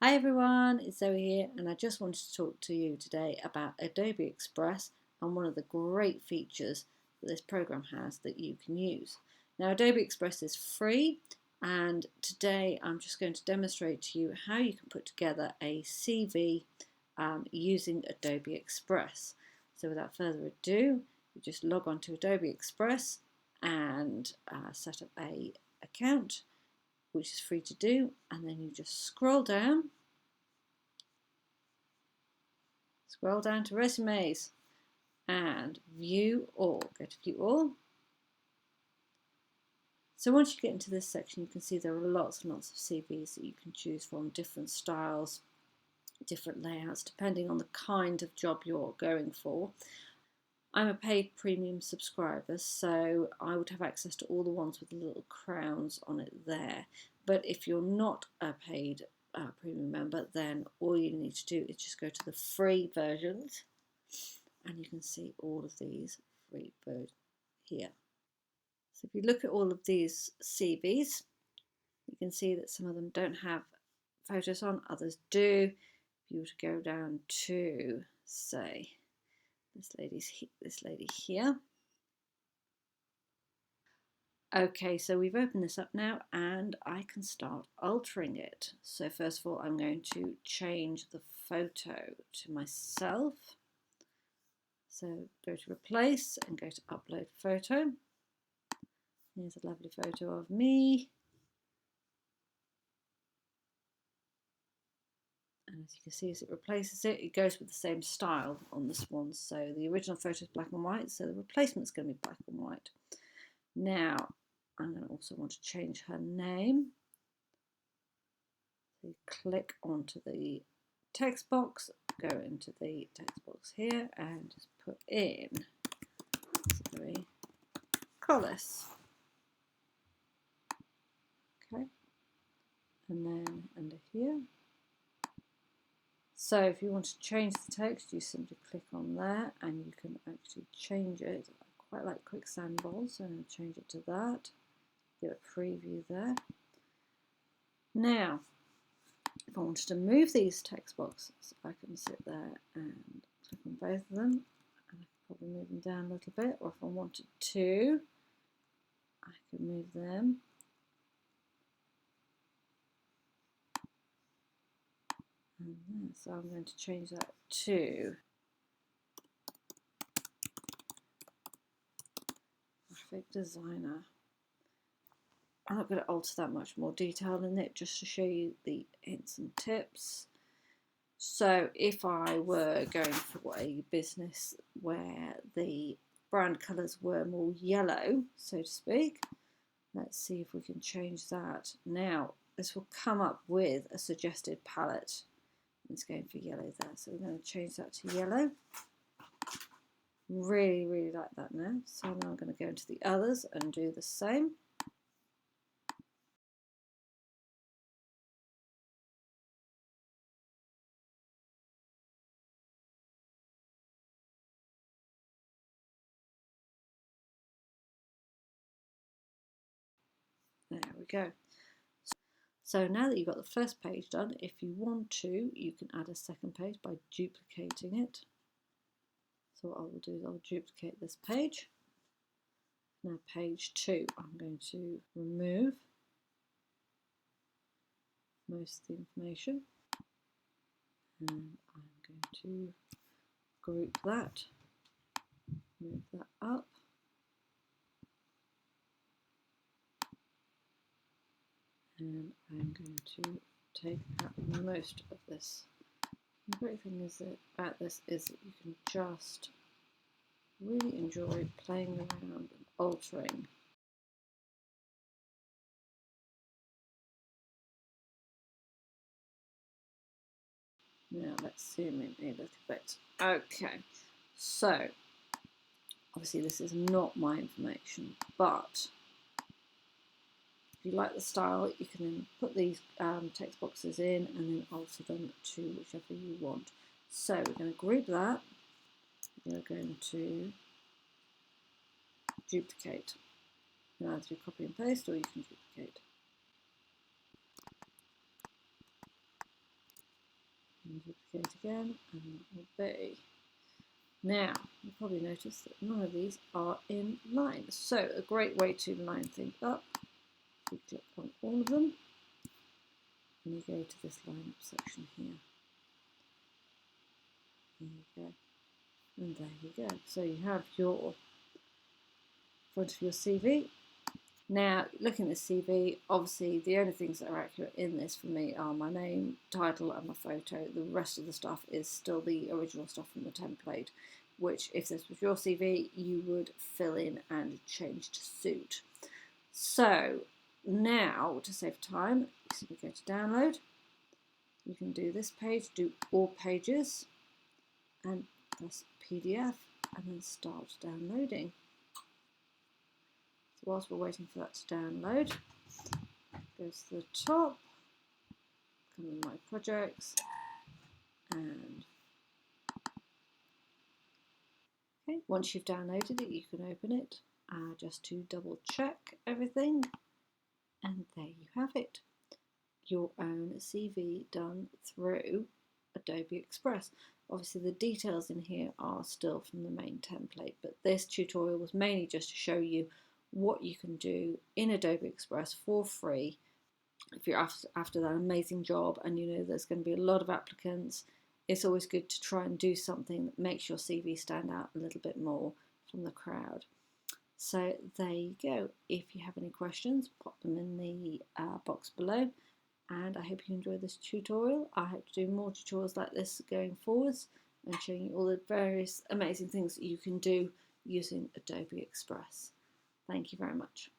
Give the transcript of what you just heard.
Hi everyone, it's Zoe here, and I just wanted to talk to you today about Adobe Express and one of the great features that this program has that you can use. Now, Adobe Express is free, and today I'm just going to demonstrate to you how you can put together a CV using Adobe Express. So without further ado, you just log on to Adobe Express and set up a account, which is free to do, and then you just scroll down to resumes and view all. Go to view all. So once you get into this section, you can see there are lots and lots of CVs that you can choose from, different styles, different layouts, depending on the kind of job you're going for. I'm a paid premium subscriber, so I would have access to all the ones with the little crowns on it there. But if you're not a paid premium member, then all you need to do is just go to the free versions, and you can see all of these free birds here. So if you look at all of these CVs, you can see that some of them don't have photos on, others do. If you were to go down to, say, this lady here. Okay, so we've opened this up now and I can start altering it. So first of all, I'm going to change the photo to myself. So go to replace and go to upload photo. Here's a lovely photo of me. And as you can see, as it replaces it, it goes with the same style on this one. So the original photo is black and white, so the replacement is going to be black and white. Now, I'm going to also want to change her name. So you click onto the text box, go into the text box here, and just put in Zoe Collis. Okay, and then under here. So if you want to change the text, you simply click on there and you can actually change it. I quite like quicksand balls, so I'm going to change it to that. Get a preview there. Now, if I wanted to move these text boxes, I can sit there and click on both of them, and I can probably move them down a little bit, or if I wanted to, I can move them. And so I'm going to change that to graphic designer. I'm not going to alter that much more detail in it, just to show you the hints and tips. So if I were going for a business where the brand colours were more yellow, so to speak, let's see if we can change that. Now, this will come up with a suggested palette. It's going for yellow there, so we're going to change that to yellow. Really, really like that now. So now I'm going to go into the others and do the same. There we go. So now that you've got the first page done, if you want to, you can add a second page by duplicating it. So what I will do is I'll duplicate this page. Now page 2, I'm going to remove most of the information, and I'm going to group that, move that up, and I'm going to take out most of this. The great thing is that about this is that you can just really enjoy playing around and altering. Now let's zoom in a little bit. Okay, so obviously this is not my information, but if you like the style, you can then put these text boxes in and then alter them to whichever you want. So we're going to group that. We're going to duplicate. You can either do copy and paste, or you can duplicate. and duplicate again, and that will be. Now, you'll probably notice that none of these are in line. So a great way to line things up, you click on all of them, and you go to this line up section here. There you go. And there you go. So you have your front of your CV. Now, looking at the CV, obviously the only things that are accurate in this for me are my name, title and my photo. The rest of the stuff is still the original stuff from the template, which if this was your CV, you would fill in and change to suit. So now, to save time, you simply go to download. You can do this page, do all pages, and press PDF, and then start downloading. So whilst we're waiting for that to download, go to the top, come in my projects, and okay, once you've downloaded it, you can open it just to double check everything, and there you have it, your own CV done through Adobe Express. Obviously the details in here are still from the main template, but this tutorial was mainly just to show you what you can do in Adobe Express for free if you're after that amazing job and you know there's going to be a lot of applicants. It's always good to try and do something that makes your CV stand out a little bit more from the crowd. So there you go. If you have any questions, pop them in the box below. And I hope you enjoyed this tutorial. I hope to do more tutorials like this going forwards and showing you all the various amazing things that you can do using Adobe Express. Thank you very much.